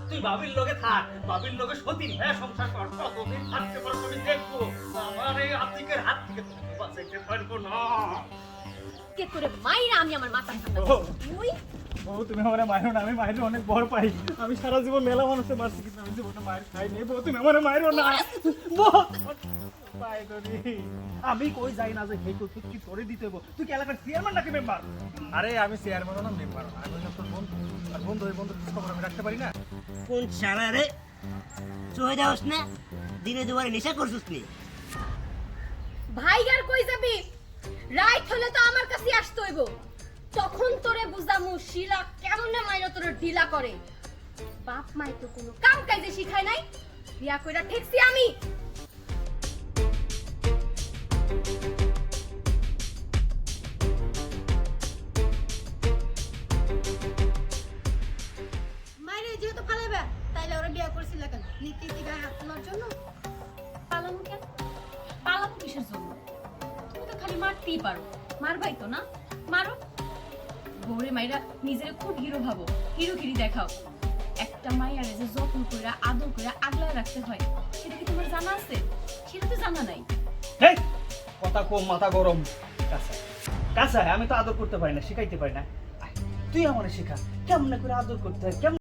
তুই বাবির লগে থাক, বাবির লগে সতীন হ্যাঁ সংসার কর, কতদিন থাকতে পারো আমি দেখবো। আমার এই আতিকের হাত থেকে তোকে বাঁচাইতে পারবো না। কে করে মাইরা আমি আমার মাথা ঠান্ডা ও। তুই বউ তুমি আমার মায়েরও না, আমি মায়ের অনেক বড় পাই। আমি সারা জীবন মেলা মানুষের মারছি, কিন্তু আমি জীবনে মায়ের খাইনি। বউ তুমি আমার মায়েরও না। বউ পাই করি। আমি কই যাই না যে হে কই কি করে দিতে হইব। তুই কি এলাকার চেয়ারম্যান নাকি মেম্বার? আরে আমি চেয়ারম্যান না মেম্বার, আমি হলাম তোর বন্ধু। আর বন্ধু হয়ে বন্ধুর খবর আমি রাখতে পারি না। কোন শালা রে চয়ে যাওস না, দিনে দুবারে নেশা করছিস নি? ভাইগার কই যাবি? রাইট হলে তো আমার কাছে আসতে হইব, তখন তোরে বুঝামু শিলা কেমনে মাইরা তোরে ঢিলা করে। বাপ মাই তো কোনো কাম কাজে শিখায় নাই, বিয়া কইরা ঠেকছি আমি। মাইরে যেহেতু ফালাইবা তাইলে ওরা বিয়া করছিল কেন? নীতি গায়ে হাত তোলার জন্য? পালামু কেন? পালামু কিসের জন্য? তুমি তো খালি মারতেই পারো, মারবাই তো না, মারো। বউরে মাইরা নিজের খুব হিরো ভাবো, হিরোগিরি দেখাও। একটা মাইয়ারে যে যত্ন কইরা আদর কইরা আগলায় রাখতে হয়, সেটা কি তোমার জানা আছে? সেটা তো জানা নাই। হেই কথা কম, মাথা গরম। কাঁচা কাঁচা আমি তো আদর করতে পারি না, শিখাইতে পারি না। আয়, তুই আমার শেখা কেমন করে আদর করতে হয়, কেমন